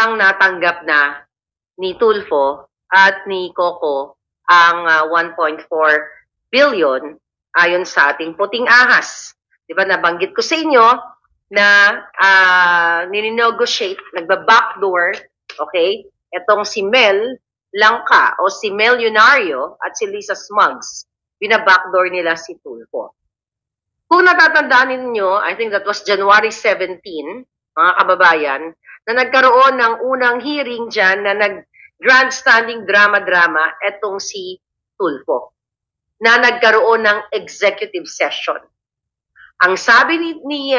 mukhang natanggap na ni Tulfo at ni Coco ang 1.4 billion ayon sa ating puting ahas. Diba, nabanggit ko sa inyo na ninegotiate, nagba-backdoor, okay, itong si Mel Langka o si Mel Yunario at si Lisa Smugs, binabackdoor nila si Tulfo. Kung natatandaan ninyo, I think that was January 17, mga kababayan, na nagkaroon ng unang hearing dyan na nag-grandstanding drama-drama etong si Tulfo, na nagkaroon ng executive session. Ang sabi ni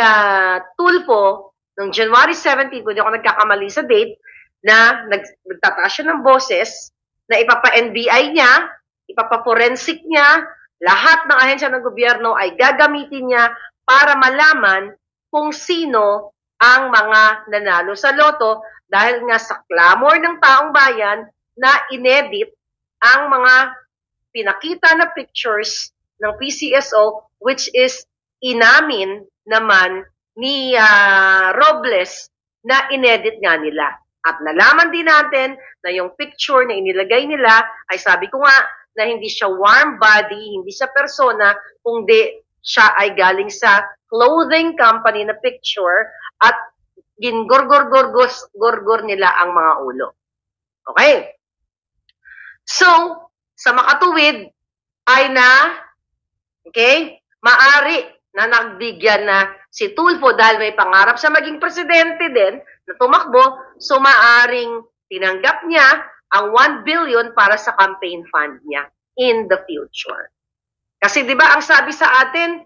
Tulfo, noong January 17, kung di ako nagkakamali sa date, na nagtataas siya ng boses, na ipapa-NBI niya, ipapa-forensic niya, lahat ng ahensya ng gobyerno ay gagamitin niya para malaman kung sino ang mga nanalo sa loto dahil nga sa clamor ng taong bayan na inedit ang mga pinakita na pictures ng PCSO, which is inamin naman ni Robles na inedit nga nila. At nalaman din natin na yung picture na inilagay nila ay sabi ko nga na hindi siya warm body, hindi siya persona, kundi siya ay galing sa clothing company na picture at gingorgor nila ang mga ulo. Okay? So, sa makatuwid ay maari na nagbigyan na si Tulfo dahil may pangarap sa maging presidente din na tumakbo, so maaring tinanggap niya ang 1 billion para sa campaign fund niya in the future. Kasi 'di ba ang sabi sa atin,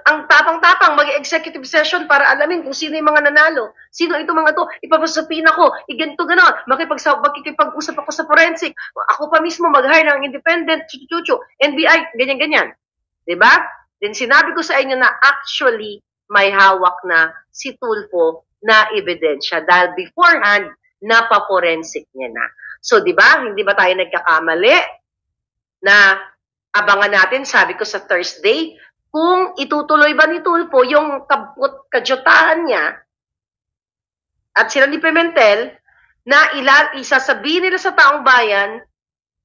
ang tapang-tapang mag-executive session para alamin kung sino yung mga nanalo. Sino ito mga to? Ipapasapin ako. Ganito ganon. Makikipag-usap ako sa forensic. Ako pa mismo mag-hire ng independent, NBI, ganyan-ganyan. 'Di ba? Then sinabi ko sa inyo na actually may hawak na si Tulfo na ebidensya dahil beforehand napa-forensic niya na. So 'di ba? Hindi ba tayo nagkakamali na abangan natin, sabi ko sa Thursday, kung itutuloy ba ni Tulfo yung kadyutahan niya at sila ni Pimentel na isasabihin nila sa taong bayan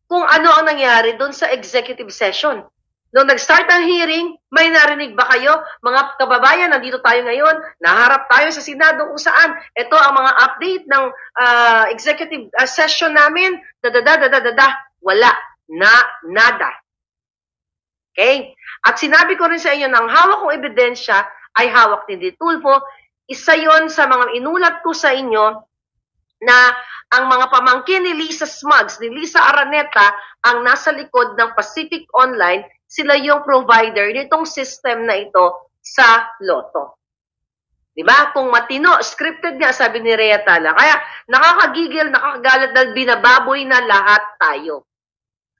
kung ano ang nangyari doon sa executive session. Noong nag-start ang hearing, may narinig ba kayo? Mga kababayan, nandito tayo ngayon, naharap tayo sa Senado kung saan. Ito ang mga update ng executive session namin. Wala. Nada. Okay? At sinabi ko rin sa inyo, ng hawak kong ebidensya ay hawak ni Tulfo. Isa yon sa mga inulat ko sa inyo na ang mga pamangkin ni Lisa Smugs, ni Lisa Araneta, ang nasa likod ng Pacific Online, sila yung provider nitong system na ito sa Lotto. Diba? Kung matino, scripted nga, sabi ni Rhea Tala. Kaya nakakagigil, nakakagalit dahil binababoy na lahat tayo.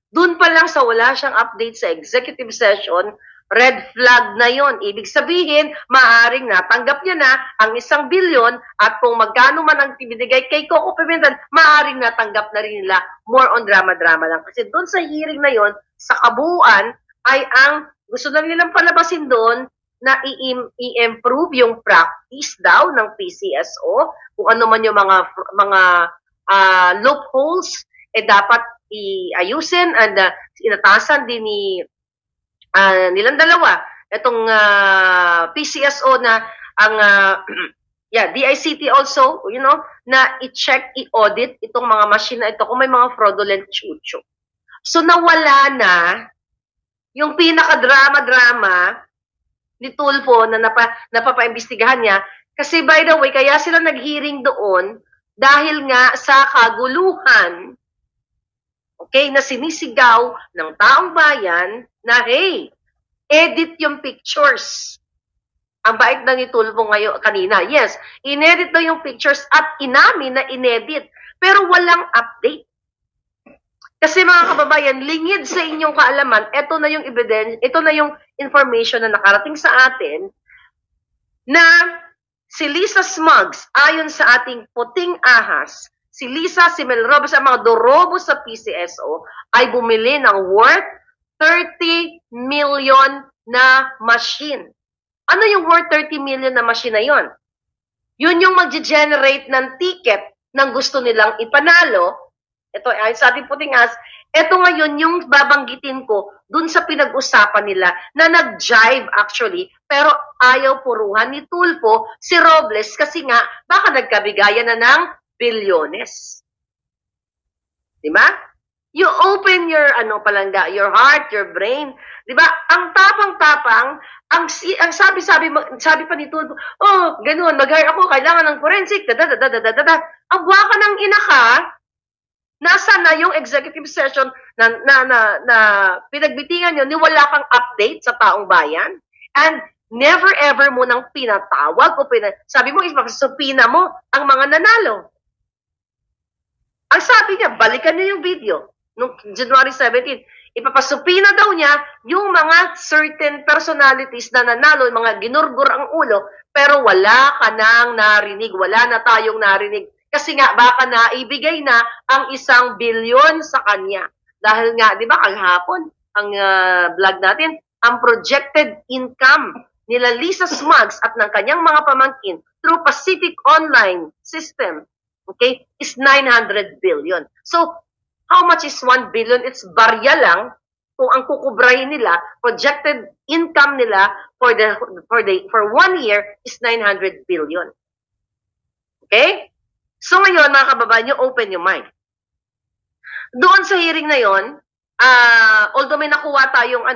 Doon pa lang sa wala siyang update sa executive session, red flag na yon. Ibig sabihin, maaaring natanggap niya na ang 1 billion at kung magkano man ang binigay kay Coco Pimentel, maaaring natanggap na rin nila. More on drama-drama lang. Kasi doon sa hearing na yon, sa kabuuan, ay ang gusto lang nilang palabasin doon na i-improve yung practice daw ng PCSO, kung ano man yung mga loopholes, dapat iayusin and inatasan din nilang dalawa itong PCSO na ang DICT also, na i-check, i-audit itong mga machine na ito kung may mga fraudulent chuchu. So nawala na yung pinaka-drama-drama ni Tulfo na napapaimbestigahan niya. Kasi by the way, kaya sila nag-hearing doon dahil nga sa kaguluhan, na sinisigaw ng taong bayan na, hey, edit yung pictures. Ang bait na ni Tulfo ngayon, kanina. Yes, inedit na yung pictures at inamin na inedit. Pero walang update. Kasi mga kababayan, lingid sa inyong kaalaman, ito na yung evidence, ito na yung information na nakarating sa atin na si Lisa Smugs, ayon sa ating puting ahas, si Lisa, si Mel Robles, ang mga dorobo sa PCSO ay bumili ng worth 30 million na machine. Ano yung worth 30 million na machine na yon? Yun yung mag-generate ng ticket ng gusto nilang ipanalo. Ito ay sa ating puting as, ito ngayon yung babanggitin ko dun sa pinag-usapan nila na nag-jive actually, pero ayaw puruhan ni Tulfo si Robles kasi nga baka nagkabigayan na ng bilyones. Diba? You open your palangga, your heart, your brain. 'Di ba? Ang tapang-tapang, ang sabi pa ni Tulfo, oh, ganoon, mag-hire ako, kailangan ng forensic, Ang buwaka ng ina ka, nasa na yung executive session na pinagbitingan nyo, ni wala kang update sa taong bayan. And never ever mo nang pinatawag o sabi mo, ipapasupina mo ang mga nanalo. Ang sabi niya, balikan niyo yung video. Noong January 17, ipapasupina daw niya yung mga certain personalities na nanalo, mga ginurgur ang ulo, pero wala ka nang narinig, wala na tayong narinig. Kasi nga, baka na ibigay na ang 1 bilyon sa kanya. Dahil nga, di ba, kahapon, ang vlog natin, ang projected income nila Lisa Smugs at ng kanyang mga pamangkin through Pacific Online System, okay, is 900 billion. So, how much is 1 billion? It's barya lang kung ang kukubrahin nila, projected income nila for 1 year is 900 billion. Okay? So ngayon, mga kababayan, you open your mind. Doon sa hearing na yon, although may nakuha tayong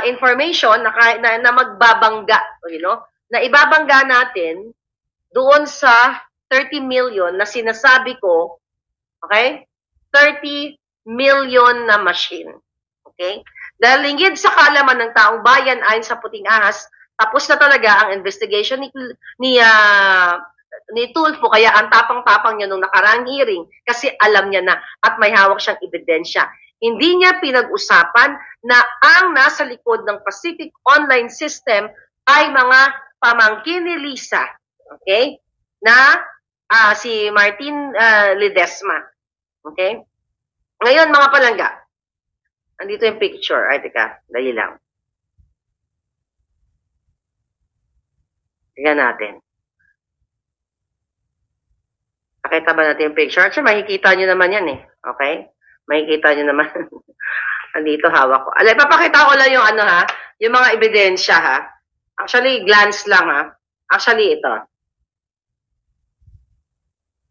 information na magbabangga, na ibabangga natin doon sa 30 million na sinasabi ko, okay? 30 million na machine. Okay? Dahil lingid sa kaalaman ng taong bayan ayon sa Puting Ahas, tapos na talaga ang investigation ni Tulfo, kaya ang tapang-tapang niya nung nakarang hearing kasi alam niya na at may hawak siyang ebidensya. Hindi niya pinag-usapan na ang nasa likod ng Pacific Online System ay mga pamangkin ni Lisa, okay? Na si Martin Ledesma. Okay? Ngayon, mga palangga, andito yung picture. Ay, teka, dali lang. Tingnan natin. Nakita ba natin yung picture? Actually, makikita nyo naman yan eh. Okay? Makikita nyo naman. Andito, hawak ko. Alay, papakita ko lang yung yung mga ebidensya ha. Actually, glance lang ha. Actually, ito.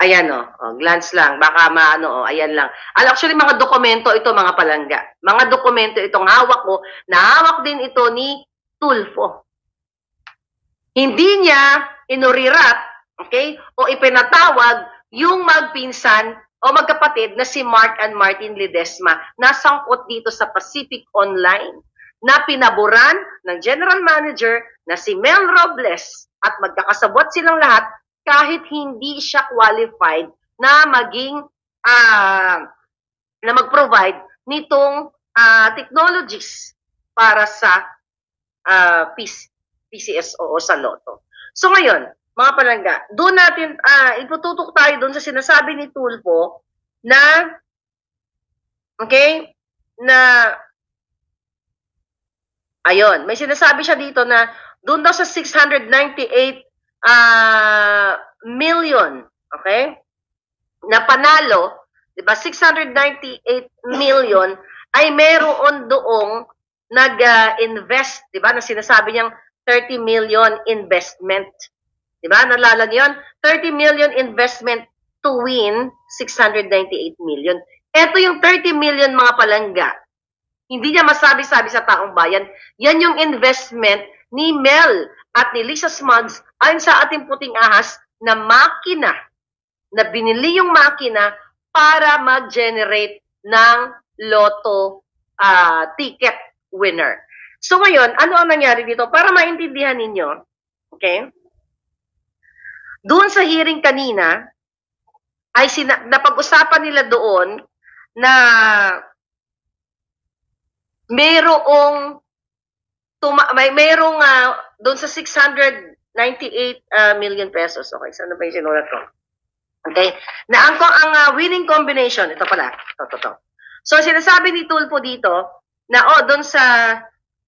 Ayan glance lang. Baka ayan lang. Actually, mga dokumento ito, mga palangga. Mga dokumento itong hawak ko, nahawak din ito ni Tulfo. Hindi niya inurirat, okay, o ipinatawag yung magpinsan o magkapatid na si Mark and Martin Ledesma na sangkot dito sa Pacific Online na pinaboran ng general manager na si Mel Robles at magkakasabot silang lahat kahit hindi siya qualified na maging na mag-provide nitong technologies para sa PCSO o sa Lotto. So ngayon, mga palangga, doon natin, ipututok tayo doon sa sinasabi ni Tulfo na, okay, na, ayun, may sinasabi siya dito na doon daw sa 698 million, okay, na panalo, di ba, 698 million ay meron doong nag-invest, di ba, na sinasabi niyang 30 million investment. Diba? Nalala niyo yun? 30 million investment to win 698 million. Ito yung 30 million, mga palangga. Hindi niya masabi-sabi sa taong bayan. Yan yung investment ni Mel at ni Lisa Smugs ayon sa ating Puting Ahas na makina, na binili yung makina para mag-generate ng Lotto ticket winner. So ngayon, ano ang nangyari dito? Para maintindihan ninyo, okay? Doon sa hearing kanina, ay napag-usapan nila doon na mayroong doon sa 698 million pesos. Okay, saan na ba yung sinulat ko? Okay? Na ang winning combination, ito pala. Ito. So, sinasabi ni Tulfo dito na doon sa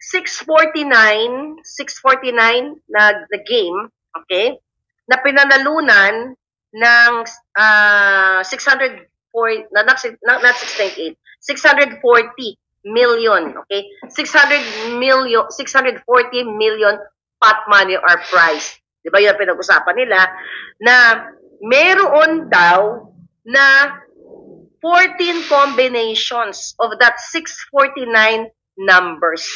649 na game, okay, na pinanalunan ng 640, not 698, 640 million, okay? 640 million pot money or prize. Di ba yun ang pinag-usapan nila? Na meron daw na 14 combinations of that 649 numbers.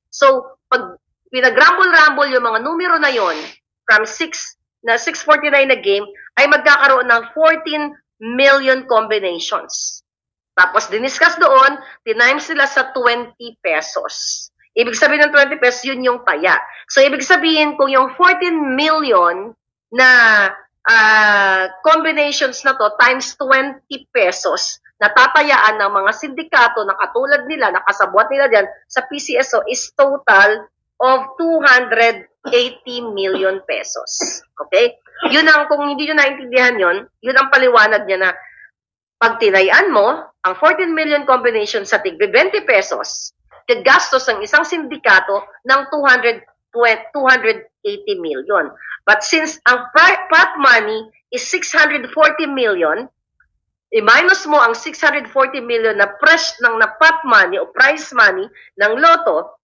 So, pag pinag-rumble-rumble yung mga numero na yon from 649 na game, ay magkakaroon ng 14 million combinations. Tapos, diniscuss doon, tinimes nila sa 20 pesos. Ibig sabihin ng 20 pesos, yun yung taya. So, ibig sabihin, kung yung 14 million na combinations na to times 20 pesos, natatayaan ng mga sindikato na katulad nila, nakasabwat nila dyan sa PCSO is total of 280 million pesos. Okay? Yun ang, kung hindi nyo naintindihan yun, yun ang paliwanag niya na pag tinayaan mo ang 14 million combination sa tig 20 pesos, gagastos ng isang sindikato ng 280 million. But since ang pot money is 640 million, i-minus mo ang 640 million na na pot money o prize money ng loto,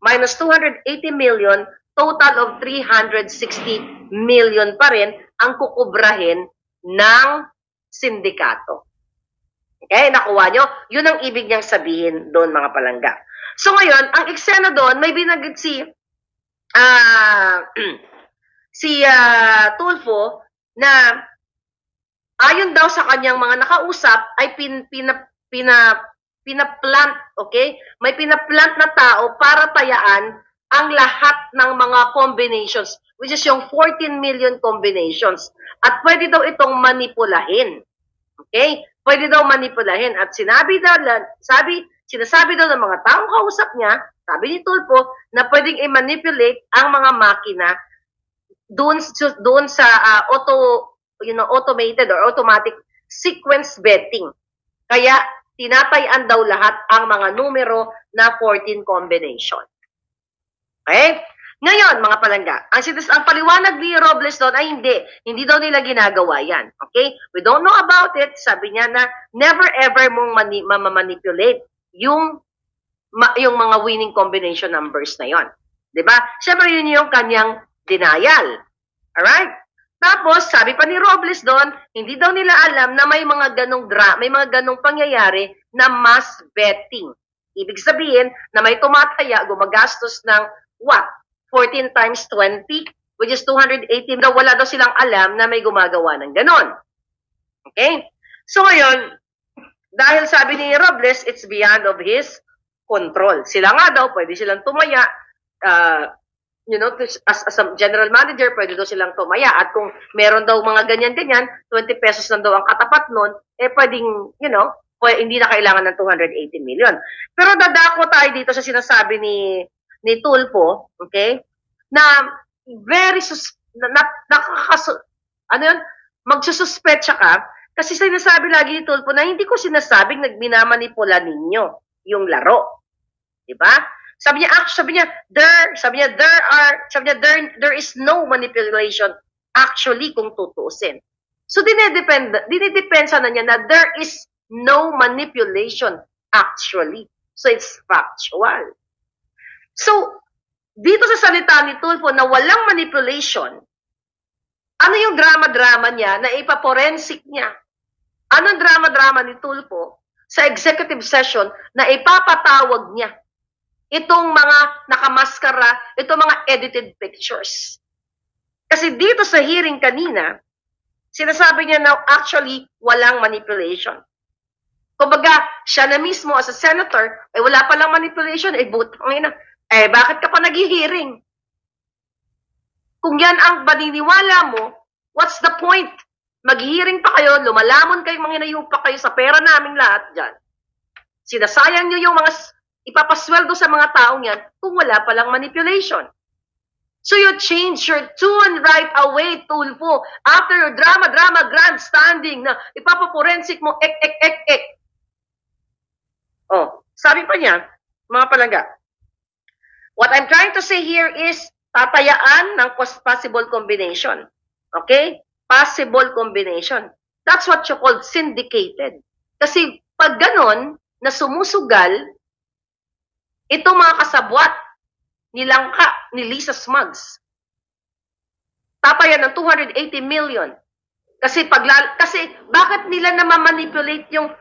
minus 280 million, total of 360 million pa rin ang kukubrahin ng sindikato. Okay, nakuha nyo? Yun ang ibig niyang sabihin doon, mga palangga. So ngayon, ang eksena doon, may binagit si Tulfo na ayon daw sa kanyang mga nakausap ay pinaplant, okay? May pinaplant na tao para tayaan ang lahat ng mga combinations, which is yung 14 million combinations. At pwede daw itong manipulahin. Okay? Pwede daw manipulahin. At sinasabi daw ng mga taong kausap niya, sabi ni Tulfo, na pwedeng i-manipulate ang mga makina doon sa automated or automatic sequence betting. Kaya tinatayan daw lahat ang mga numero na 14 combination. Okay? Ngayon, mga palangga, ang paliwanag ni Robles doon ay hindi daw nila ginagawa yan. Okay? We don't know about it. Sabi niya na never ever mong manipulate yung mga winning combination numbers na yon. 'Di ba? Siyempre yun yung kanyang denial. Alright? Tapos, sabi pa ni Robles doon, hindi daw nila alam na may mga ganong pangyayari na mass betting. Ibig sabihin na may tumataya, gumagastos ng 14 times 20, which is 280. Wala daw silang alam na may gumagawa ng ganon. Okay? So ngayon, dahil sabi ni Robles, it's beyond of his control. Sila nga daw, pwede silang tumaya, as a general manager, pwede daw silang tumaya. At kung meron daw mga ganyan-ganyan, 20 pesos lang daw ang katapat nun, pwedeng, hindi na kailangan ng 280 million. Pero dadako tayo dito sa sinasabi ni Tulfo, okay? Na very magsususpecha ka kasi sinasabi lagi ni Tulfo na hindi ko sinasabing minamanipula ninyo yung laro. 'Di ba? Sabi niya there is no manipulation actually kung tutuusin. So dinidepensa na niya na there is no manipulation actually. So it's factual. So, dito sa salita ni Tulfo na walang manipulation, ano yung drama-drama niya na ipaporensik niya? Anong drama-drama ni Tulfo sa executive session na ipapatawag niya itong mga nakamaskara, itong mga edited pictures? Kasi dito sa hearing kanina, sinasabi niya na actually walang manipulation. Kumbaga, siya na mismo as a senator, wala palang manipulation, bakit ka pa nag-hearing? Kung yan ang paniniwala mo, what's the point? Mag-hearing pa kayo, lumalamon kayo, manginayupa kayo sa pera naming lahat dyan. Sinasayang nyo yung mga ipapasweldo sa mga taong yan kung wala palang manipulation. So you change your tune right away, Tulfo, after your drama, grandstanding na ipapaporensik mo, Oh, sabi pa niya, mga palangga, What I'm trying to say here is tatayaan ng possible combination. Okay? Possible combination. That's what you call syndicated. Kasi pag ganon, na sumusugal, itong mga kasabwat ni Langka, ni Lisa Smugs, tatayan ng 280 million. Kasi bakit nila na ma-manipulate yung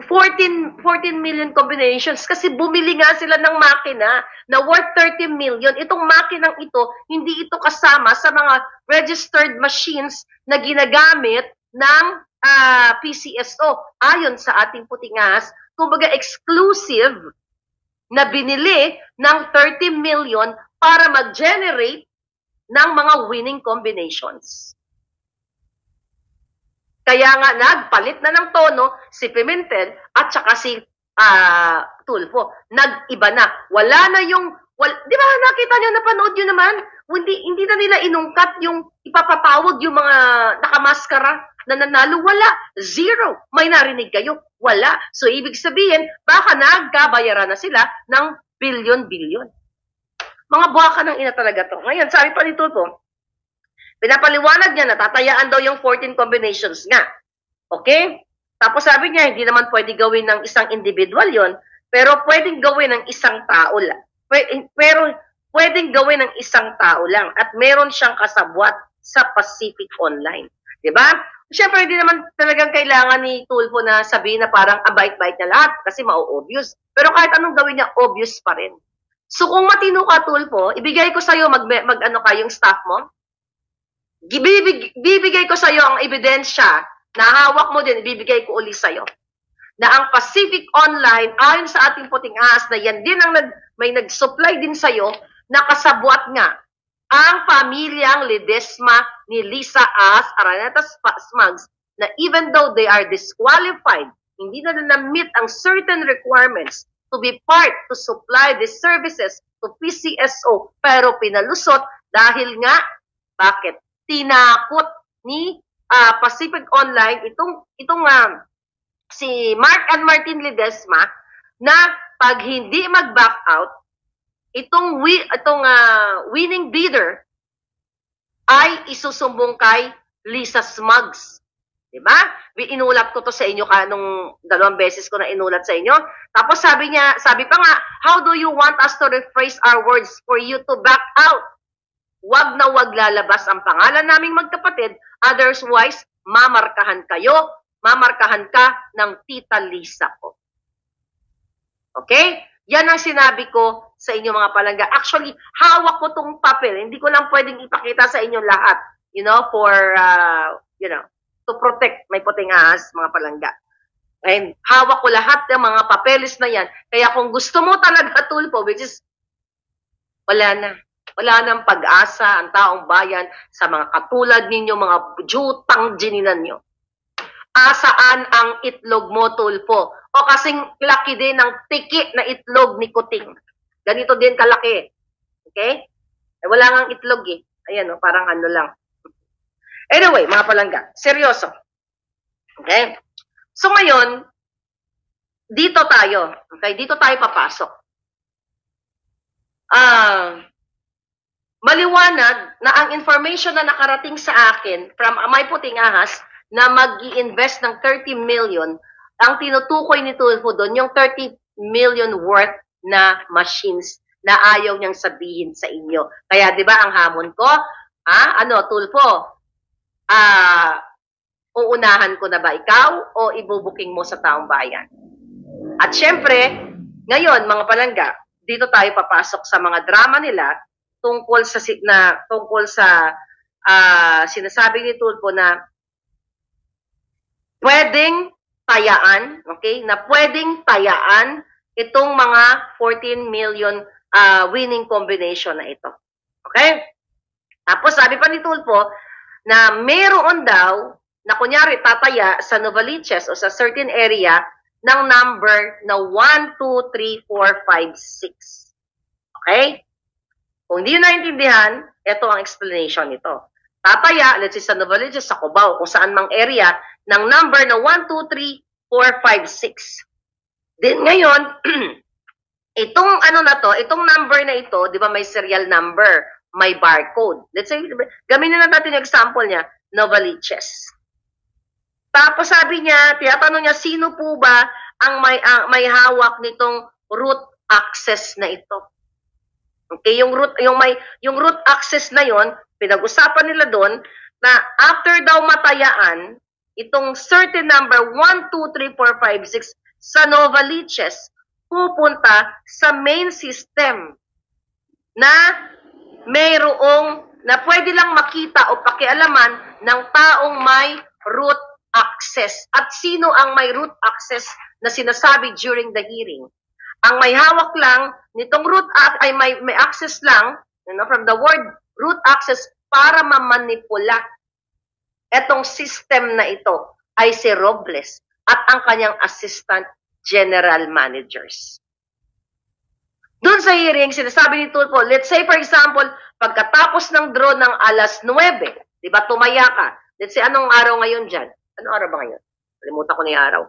14 million combinations? Kasi bumili nga sila ng makina na worth 30 million. Itong makinang ito, hindi ito kasama sa mga registered machines na ginagamit ng PCSO. Ayon sa ating puting ahas, kumbaga exclusive na binili ng 30 million para mag-generate ng mga winning combinations. Kaya nga nagpalit na ng tono si Pimentel at saka si Tulfo. Nag-iba na. Wala na yung, di ba nakita nyo, napanood nyo naman? Hindi na nila inungkat yung ipapatawag yung mga nakamaskara na nanalo. Wala. Zero. May narinig kayo? Wala. So, ibig sabihin, baka nagkabayaran na sila ng bilyon-bilyon. Mga buwaka ng ina talaga to. Ngayon, sabi pa ni Tulfo, pinapaliwanag niya na tatayaan daw yung 14 combinations nga. Okay? Tapos sabi niya, hindi naman pwede gawin ng isang individual yon, pero pwedeng gawin ng isang tao lang. Pero pwedeng gawin ng isang tao lang at meron siyang kasabwat sa Pacific Online. Diba? Siyempre, hindi naman talagang kailangan ni Tulfo na sabihin na parang abait-bait niya lahat kasi ma-obvious. Pero kahit anong gawin niya, obvious pa rin. So kung matino ka, Tulfo, ibigay ko sa'yo mag-ano ka yung staff mo, bibigay ko sa'yo ang ebidensya na hawak mo din, ibibigay ko uli sa'yo. Na ang Pacific Online, ayon sa ating puting ahas, na yan din ang may nag-supply din sa'yo, na kasabwat nga ang pamilyang Ledesma ni Lisa As, Araneta Smugs, na even though they are disqualified, hindi na na-meet ang certain requirements to be part to supply the services to PCSO, pero pinalusot dahil nga, bakit? Tinakot ni Pacific Online itong si Mark and Martin Ledesma na pag hindi mag-back out itong winning bidder ay isusumbong kay Lisa Smugs. Diba? Inulat ko to sa inyo nung 2 beses ko na inulat sa inyo. Tapos sabi pa nga, how do you want us to rephrase our words for you to back out? Wag na wag lalabas ang pangalan naming magkapatid, otherwise, mamarkahan ka ng Tita Lisa ko. Okay? Yan ang sinabi ko sa inyo mga palangga. Actually, hawak ko tong papel. Hindi ko lang pwedeng ipakita sa inyo lahat, for, to protect my puting ahas, mga palangga. And hawak ko lahat ng mga papeles na yan. Kaya kung gusto mo talaga, Tulfo, which is, wala na. Wala nang pag-asa ang taong bayan sa mga katulad ninyo, mga jutang gininan nyo. Asaan ang itlog mo, Tulfo? O kasing laki din ng tiki na itlog ni Kuting. Ganito din kalaki. Okay? Wala nang itlog eh. Ayan, parang ano lang. Anyway, mga palangga, seryoso. Okay? So ngayon, dito tayo. Okay? Dito tayo papasok. Maliwanag na ang information na nakarating sa akin from my puting ahas na mag-i-invest ng 30 million, ang tinutukoy ni Tulfo doon, yung 30 million worth na machines na ayaw niyang sabihin sa inyo. Kaya 'di ba ang hamon ko, Tulfo, uunahan ko na ba ikaw o ibubuking mo sa taong bayan? At syempre, ngayon mga palangga, dito tayo papasok sa mga drama nila tungkol sa sinasabi ni Tulfo na pwedeng tayaan, okay? Na pwedeng tayaan itong mga 14 million winning combination na ito. Okay? Tapos sabi pa ni Tulfo na meron daw na kunyari tataya sa Novaliches o sa certain area ng number na 1, 2, 3, 4, 5, 6. Okay? Kung hindi nyo naintindihan, ito ang explanation nito. Tataya, let's say sa Novaliches, sa Cubao, kung saan mang area, ng number na 1, 2, 3, 4, 5, 6. Then ngayon, Itong ano na to, itong number na ito, di ba may serial number, may barcode. Let's say, gamitin na natin yung example niya, Novaliches. Tapos sabi niya, tinatanong niya, sino po ba ang may hawak nitong root access na ito? Okay, yung root access na yon, pinag-usapan nila doon na after daw matayaan itong certain number 1 2 3 4 5 6 sa Novaliches, pupunta sa main system na mayroong na pwede lang makita o pakialaman ng taong may root access. At sino ang may root access na sinasabi during the hearing? Ang may hawak lang nitong root ay may access lang, from the word root access, para mamanipula etong system na ito ay si Robles at ang kanyang assistant general managers. Doon sa hearing, sinasabi ni Tulfo, let's say for example, pagkatapos ng draw ng alas 9, di ba, tumaya ka. Let's say, anong araw ngayon dyan? Anong araw ba ngayon? Kalimutan ko na yung araw.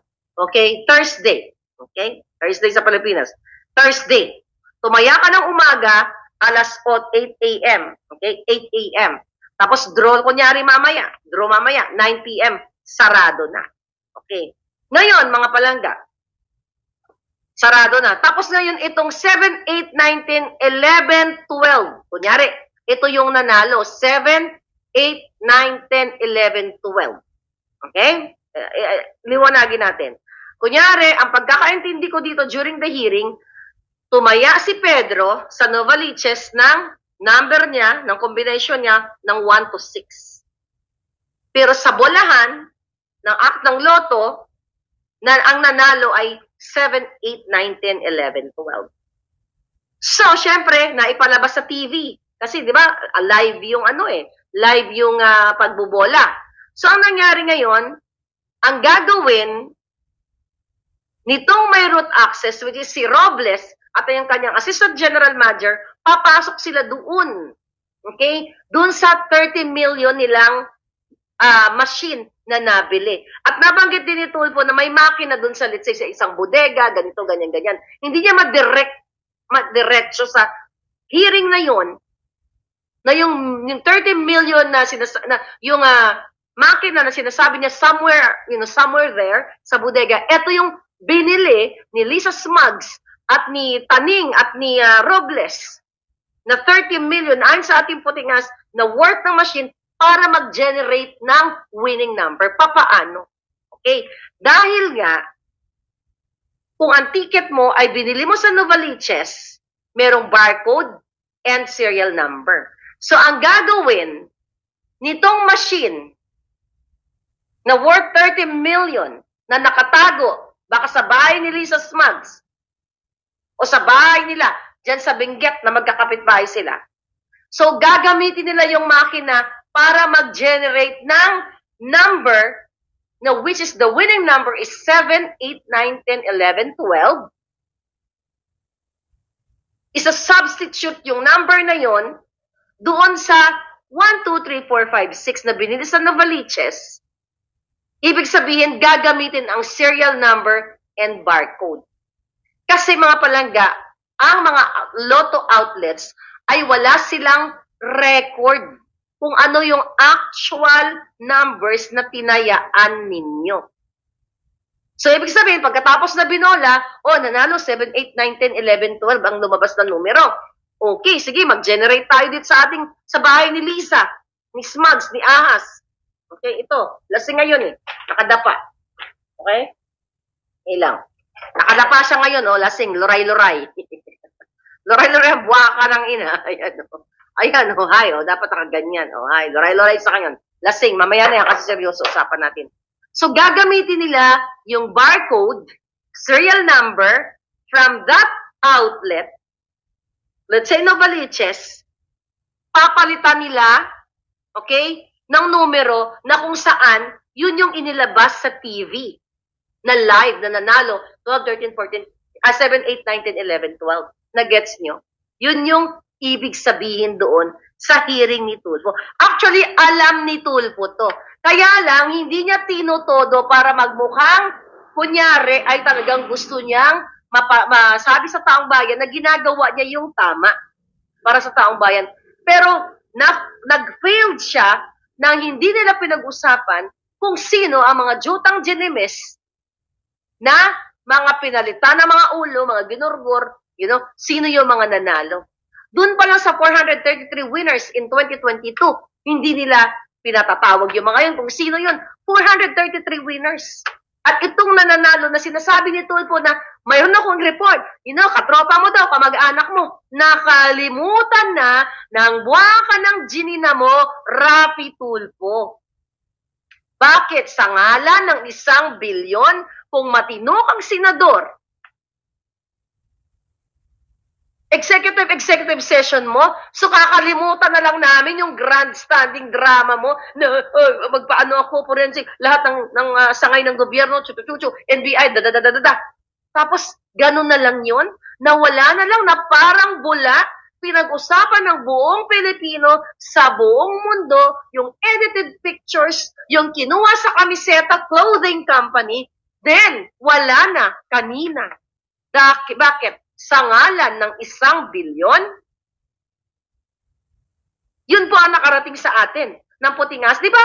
Okay, Thursday. Okay, Thursday sa Pilipinas. Thursday. Tumaya ka ng umaga, alas 8 a.m. Okay, 8 a.m. Tapos draw, kunyari mamaya. Draw mamaya, 9 p.m. Sarado na. Okay. Ngayon, mga palangga, sarado na. Tapos ngayon, itong 7, 8, 19, 11, 12. Kunyari, ito yung nanalo. 7, 8, 9, 10, 11, 12. Okay? Liwanagin natin. Kunyari, ang pagkakaintindi ko dito during the hearing, tumaya si Pedro sa Novaliches ng number niya, ng combination niya, ng 1 to 6. Pero sa bolahan, ng act ng loto, na ang nanalo ay 7, 8, 9, 10, 11, 12. So, syempre, naipalabas sa TV. Kasi, di ba, live yung live yung pagbubola. So, ang nangyari ngayon, ang gagawin nitong may root access, which is si Robles, at yung kanyang assistant general manager, papasok sila doon. Okay? Doon sa 30 million nilang machine na nabili. At nabanggit din ni Tulfo na may makina doon sa, let's say, sa isang bodega, ganito, ganyan. Hindi niya madiretso sa hearing na yon na yung 30 million na yung makina na sinasabi niya somewhere there sa bodega, ito yung binili ni Lisa Smugs at ni Taning at ni Robles na 30 million ayon sa ating putingas na worth ng machine para mag-generate ng winning number. Papaano? Okay? Dahil nga, kung ang ticket mo ay binili mo sa Novaliches, merong barcode and serial number. So, ang gagawin nitong machine na worth 30 million na nakatago, baka sa bahay ni Lisa Smugs o sa bahay nila, dyan sa Benguet na magkakapit-bahay sila. So, gagamitin nila yung makina para mag-generate ng number na which is the winning number is 7, 8, 9, 10, 11, 12. Isa-substitute yung number na yon doon sa 1, 2, 3, 4, 5, 6 na binili sa Novaliches. Ibig sabihin, gagamitin ang serial number and barcode. Kasi mga palangga, ang mga lotto outlets ay wala silang record kung ano yung actual numbers na tinayaan ninyo. So, ibig sabihin, pagkatapos na binola, nanalo 7, 8, 9, 10, 11, 12 ang lumabas na numero. Okay, sige, mag-generate tayo dito sa bahay ni Lisa, ni Smugs, ni Ahas. Okay, ito. Lasing ngayon Nakadapa. Okay? Ilang. Nakadapa siya ngayon, lasing. Loray-loray. Loray-loray, buwaka ng ina. Ayan, hi, dapat nakaganyan. Hi, loray-loray sa kanya. Lasing, mamaya na yan kasi seryoso, usapan natin. So, gagamitin nila yung barcode, serial number, from that outlet, let's say Novaliches, papalitan nila, okay, ng numero na kung saan, yun yung inilabas sa TV, na live, na nanalo, 12, 13, 14, 7, 8, 9, 10, 11, 12. Na-gets nyo? Yun yung ibig sabihin doon sa hearing ni Tulfo. Actually, alam ni Tulfo to. Kaya lang, hindi niya tinutodo para magmukhang, kunyari, ay talagang gusto niyang masabi sa taong bayan na ginagawa niya yung tama para sa taong bayan. Pero nag-failed siya nang hindi nila pinag-usapan kung sino ang mga jutang ginimis na mga pinalitan ng mga ulo, mga ginurgur, sino yung mga nanalo. Doon pa lang sa 433 winners in 2022, hindi nila pinatatawag yung mga yun kung sino yun. 433 winners. At itong nananalo na sinasabi ni Tulfo na mayroon akong report, katropa mo daw, kamag-anak mo, nakalimutan na ng buwaka ng ginina mo, Raffy Tulfo. Bakit? Sa ngalan ng 1 bilyon, kung matino kang senador, executive session mo, so kakalimutan na lang namin yung grandstanding drama mo na magpaano ako forensic, lahat ng sangay ng gobyerno, chuchu, NBI, dadadadada. Tapos, ganun na lang yun, nawala na lang na parang bula, pinag-usapan ng buong Pilipino sa buong mundo, yung edited pictures, yung kinuha sa kamiseta clothing company, then, wala na kanina. Bakit? Sa ngalan ng 1 bilyon, yun po ang nakarating sa atin ng Putingas. Di ba?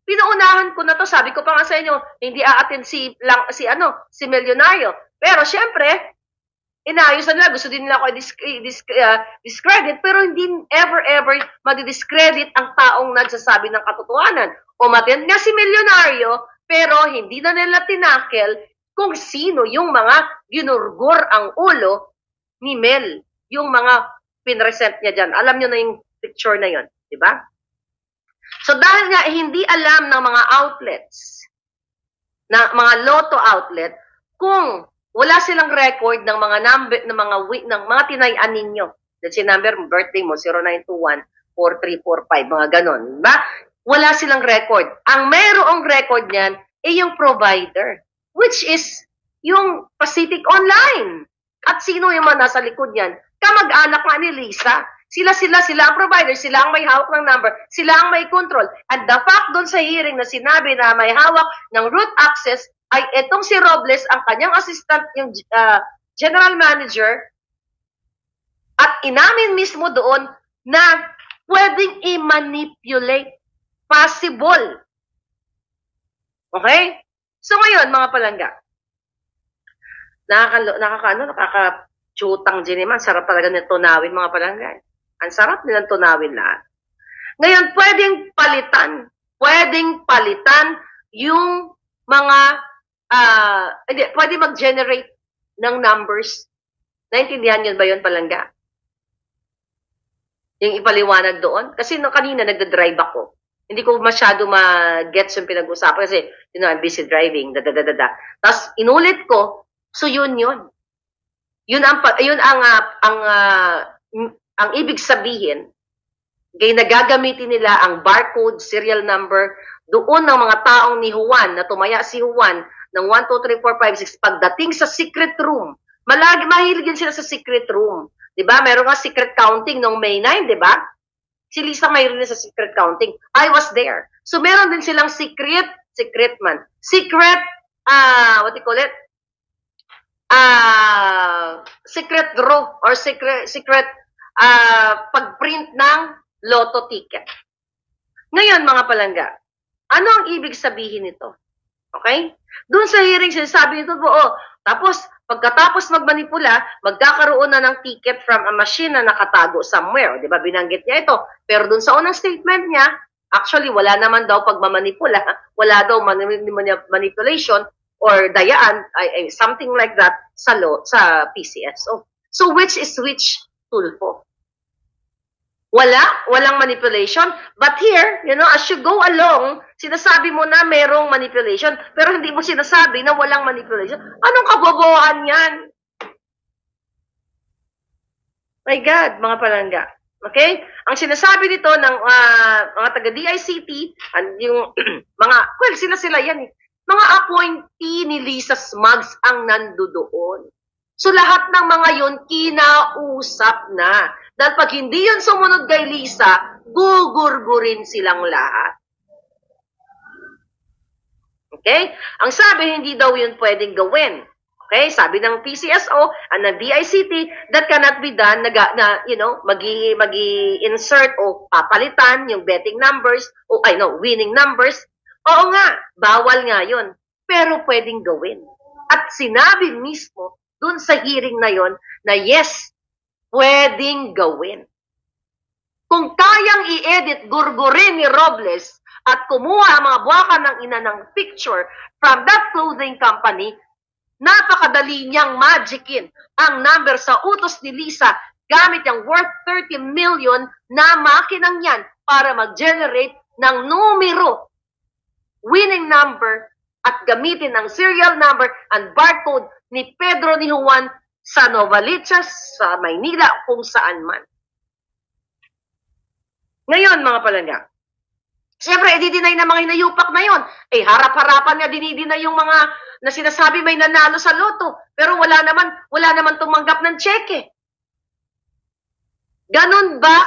Pinaunahan ko na to, sabi ko pa nga sa inyo, hindi a-attend si Milyonaryo. Pero syempre, inayos na nila, gusto din nila ako discredit, pero hindi ever madidiscredit ang taong nagsasabi ng katotohanan. Umattend nga si Milyonaryo, pero hindi na nila tinakel kung sino yung mga ginurgur ang ulo ni Mel, yung mga pinresent niya dyan. Alam nyo na yung picture na yon, di ba? So dahil nga hindi alam ng mga outlets, na mga lotto outlet, kung wala silang record ng mga number, ng mga tinayan ninyo. Let's say number, birthday mo, 0921-4345, mga ganon, di ba? Wala silang record. Ang mayroong record niyan ay yung provider, which is yung Pacific Online. At sino yung mga nasa likod yan? Kamag-anak nga ni Lisa. Sila ang provider, sila ang may hawak ng number, sila ang may control. And the fact doon sa hearing na sinabi na may hawak ng root access ay etong si Robles, ang kanyang assistant, yung general manager, at inamin mismo doon na pwedeng i-manipulate. Possible. Okay? So ngayon, mga palangga, nakaka-chutang din naman. Sarap talaga nila tunawin, mga palangga. Ang sarap nilang tunawin lahat. Ngayon, pwedeng palitan yung mga, pwede mag-generate ng numbers. Naintindihan yun ba yun, palangga? Yung ipaliwanag doon? Kasi kanina nagda-drive ako. Hindi ko masyado ma-gets yung pinag-usapan kasi, I'm busy driving, Tapos, inulit ko, so yun. Yun ang ibig sabihin, kaya nagagamitin nila ang barcode, serial number, doon ng mga taong ni Juan, na tumaya si Juan ng 1, 2, 3, 4, 5, 6, pagdating sa secret room, mahilig din sila sa secret room. Diba? Meron nga secret counting noong May 9, diba? Si Lisa mayroon din sa secret counting. I was there. So, meron din silang secret what do you call it? Secret draw or secret pag-print ng lotto ticket. Ngayon, mga palangga, ano ang ibig sabihin nito? Okay? Doon sa hearing, sinasabi nito po, tapos, pagkatapos magmanipula, magkakaroon na ng ticket from a machine na nakatago somewhere. Di ba? Binanggit niya ito. Pero doon sa unang statement niya, actually, wala naman daw pagmamanipula. Wala daw manipulation or dayaan, something like that sa PCSO. So, which is which, Tulfo? Walang manipulation. But here, as you go along, sinasabi mo na merong manipulation, pero hindi mo sinasabi na walang manipulation. Anong kabobohan yan? My God, mga palangga. Okay? Ang sinasabi dito ng mga taga-DICT, yung mga, sila yan eh. Mga appointee ni Lisa Smugs ang nandoon. So lahat ng mga yun, kinausap na. Dahil pag hindi yun sumunod kay Lisa, gugurgurin silang lahat. Okay? Ang sabi, hindi daw yun pwedeng gawin. Okay, sabi ng PCSO and ng DICT, that cannot be done magi-insert o papalitan yung betting numbers o winning numbers. Oo nga, bawal nga 'yon. Pero pwedeng gawin. At sinabi mismo dun sa hearing na 'yon na yes, pwedeng gawin. Kung kayang i-edit gurgurin ni Robles at kumuha ang mga buwaka ng ina ng picture from that clothing company, napakadali niyang magicin ang number sa utos ni Lisa gamit yung worth 30 million na makinang yan para mag-generate ng numero, winning number, at gamitin ang serial number and barcode ni Pedro ni Juan sa Novaliches, sa Maynila, kung saan man. Ngayon, mga palangga, siyempre, i-deny na mga hinayupak na yon. Harap-harapan nga dinideny yung mga na sinasabi may nanalo sa loto, pero wala naman tumanggap ng cheque. Ganun ba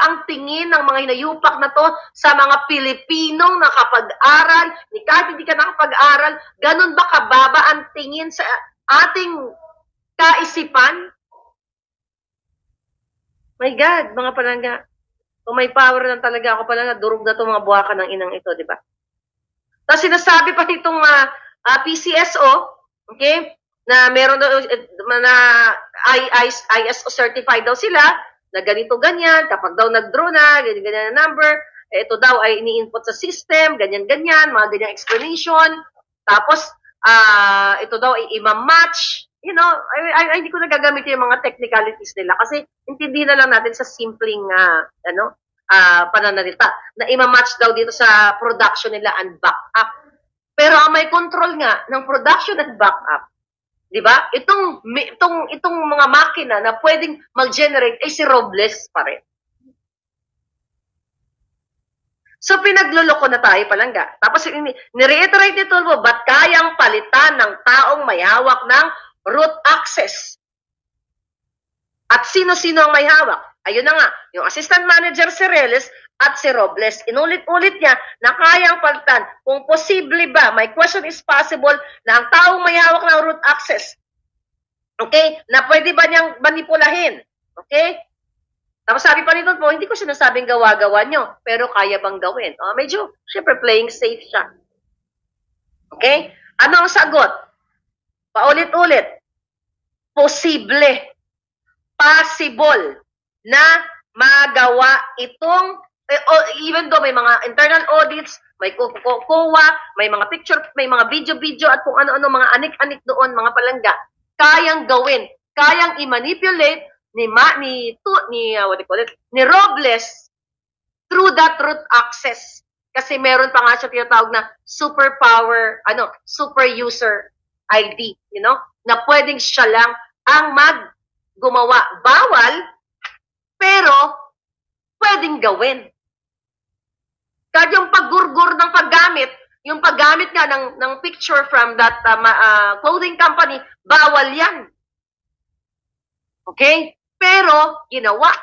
ang tingin ng mga hinayupak na to sa mga Pilipinong nakapag-aral? Kahit hindi ka nakapag-aral, ganun ba kababa ang tingin sa ating kaisipan? My God, mga palangga. Kung may power lang talaga ako pala, durog na itong mga buwaka ng inang ito, di ba? Tapos sinasabi pa nitong PCSO, okay, na meron na ISO certified daw sila, na ganito ganyan, kapag daw nag-draw na, ganyan na number, ito daw ay ini-input sa system, ganyan-ganyan, mga ganyang explanation. Tapos, ito daw ay ima-match. You know, hindi ko nagagamit yung mga technicalities nila kasi intindihin na lang natin sa simpleng pananalita na ima-match daw dito sa production nila and backup. Pero ang may control nga ng production and backup, di ba? Itong mga makina na pwedeng mag-generate ay si Robles pa rin. So, pinagluloko na tayo palangga. Tapos, ni-reiterate nito mo, ba't kayang palitan ng taong may hawak ng root access? At sino-sino ang may hawak? Ayun na nga, yung assistant manager si Reles at si Robles. Inulit-ulit niya na kayang palitan. Kung posible ba, my question is possible na ang taong may hawak ng root access, okay, na pwede ba niyang manipulahin? Okay? Tapos sabi pa nito po, hindi ko sinasabing gawa-gawa nyo, pero kaya bang gawin? Medyo, syempre, playing safe siya. Okay? Ano ang sagot? Paulit-ulit. Posible. Possible na magawa itong, even though may mga internal audits, may COA, may mga picture, may mga video-video at kung ano-ano, mga anik-anik doon, mga palangga, kayang gawin, kayang i-manipulate ni Robles through that root access. Kasi meron pa nga siya tinatawag na superpower, super user ID, na pwedeng siya lang ang gumawa. Bawal, pero pwedeng gawin. Kahit yung paggurgur ng paggamit, yung paggamit nga ng picture from that clothing company, bawal yan. Okay? Pero, ginawa.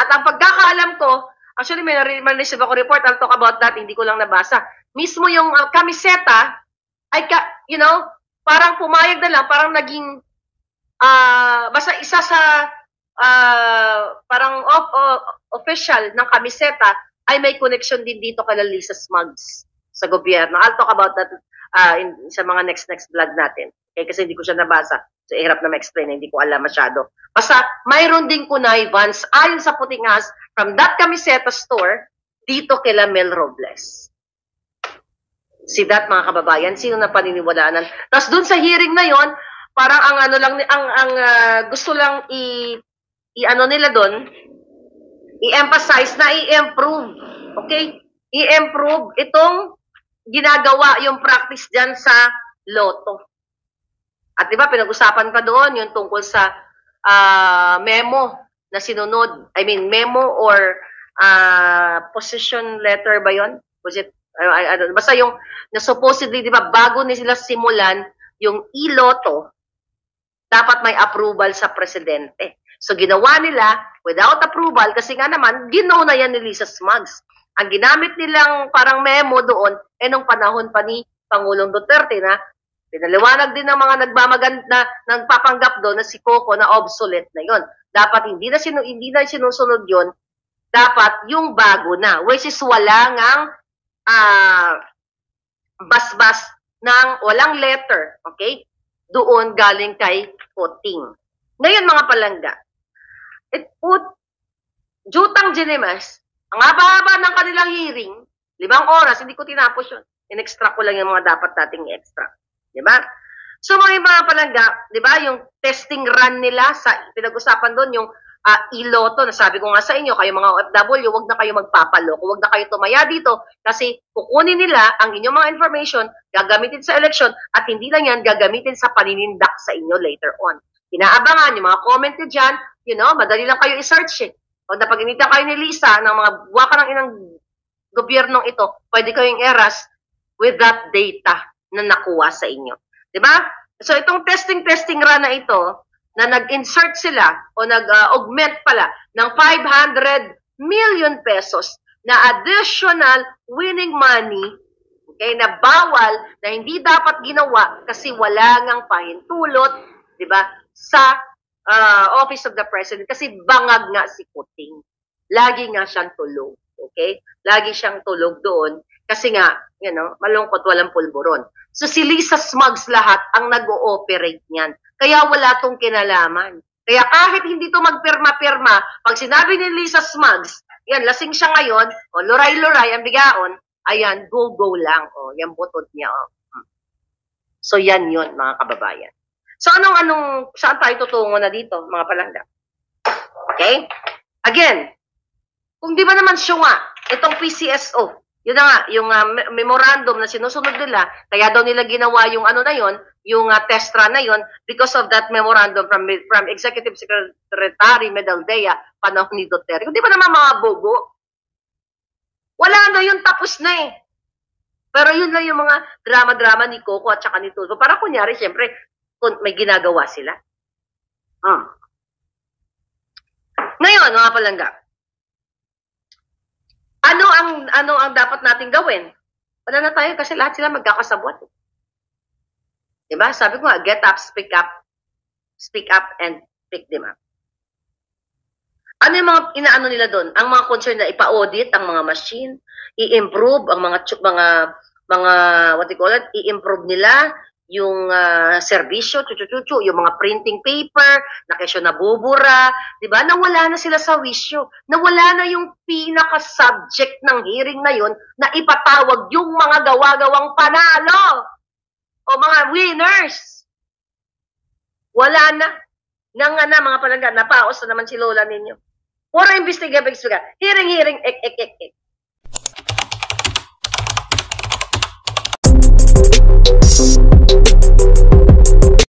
At ang pagkakaalam ko, actually may receive ako report, I'll talk about that, hindi ko lang nabasa. Mismo yung kamiseta, ay, parang pumayag na lang, parang naging, basta isa sa, parang official ng kamiseta, ay may connection din dito kay Lisa Smugs sa gobyerno. I'll talk about that sa mga next vlog natin. Okay, kasi hindi ko siya nabasa. So, hirap na ma-explain. Hindi ko alam masyado. Basta, mayroon din connivance ayon sa Puting Ahas from that kamiseta store dito kay Mel Robles. Si that, mga kababayan, sino na paniniwalaan? Tapos, dun sa hearing na yon, parang gusto lang nila dun, i-emphasize na i-improve. Okay? I-improve itong ginagawa yung practice dyan sa loto. At diba, pinag-usapan pa doon yung tungkol sa memo na sinunod. I mean, memo or position letter ba yon? Was it, basta yung, na supposedly, diba, bago nila simulan yung e-loto, dapat may approval sa presidente. So, ginawa nila without approval kasi nga naman, ginaw na yan ni Lisa Smugs. Ang ginamit nilang parang memo doon, nung panahon pa ni Pangulong Duterte na Pinaliwanag din ng mga nagpapanggap doon na si Coco na obsolete na yon. Dapat hindi na sinusunod yon. Dapat yung bago na, which is wala ngang basbas ng walang letter, okay? Doon galing kay Puting. Ngayon mga palangga, Jutang Ginemas, ang haba-haba ng kanilang hearing, 5 oras, hindi ko tinapos yun. In-extract ko lang yung mga dapat nating extract. Diba? So mga palangga, diba, yung testing run nila, pinag-usapan doon yung iloto, na sabi ko nga sa inyo, kayo mga OFW, huwag na kayo magpapaloko, huwag na kayo tumaya dito, kasi kukunin nila ang inyong mga information, gagamitin sa election, at hindi lang yan, gagamitin sa paninindak sa inyo later on. Inaabangan yung mga comment nyo dyan, madali lang kayo i-search eh. Pag napag-inita kayo ni Lisa ng mga waka ng inang gobyernong ito, pwede kayong eras with that data na nakuha sa inyo. Diba? So itong testing run na ito, na nag-insert sila o nag-augment pala ng 500 million pesos na additional winning money, okay, na bawal, na hindi dapat ginawa kasi wala ngang pahintulot, di ba, sa Office of the President, kasi bangag nga si Puting. Lagi nga siyang tulog, okay? Lagi siyang tulog doon kasi nga, malungkot, walang pulburon. So si Lisa Smugs lahat ang nag-ooperate niyan. Kaya wala tong kinalaman. Kaya kahit hindi to magpirma-pirma, pag sinabi ni Lisa Smugs, yan, lasing siya ngayon, luray-luray ang bigaon, ayan, go-go lang. Yan butod niya. So yan yun, mga kababayan. So saan tayo tutungo na dito, mga palangga? Okay? Again, kung di ba naman siya nga, itong PCSO, yun na nga, yung memorandum na sinusunod nila, kaya daw nila ginawa yung na yon, yung test run na yon, because of that memorandum from Executive Secretary Medaldea, panahon ni Duterte. Di ba naman mga bobo? Wala na yun, tapos na eh. Pero yun lang yung mga drama-drama ni Coco at saka ni Tulfo. Para kunyari, siyempre, may ginagawa sila. Ngayon, mga palangga, ano ang dapat nating gawin? Wala na tayo kasi lahat sila magkakasabwat. Diba? Sabi ko nga, get up, speak up, and pick them up. Ano yung mga inaano nila doon? Ang mga concern na ipa-audit ang mga machine, i-improve ang mga what do you call it? I-improve nila yung serbisyo, yung mga printing paper, na kesyo nabubura, di ba? Nawala na sila sa wisyo. Nawala na yung pinaka-subject ng hearing na yun na ipatawag yung mga gawa-gawang panalo o mga winners. Wala na. Mga palangga, napaos na naman si Lola ninyo. Puro investiga. Hearing, ek.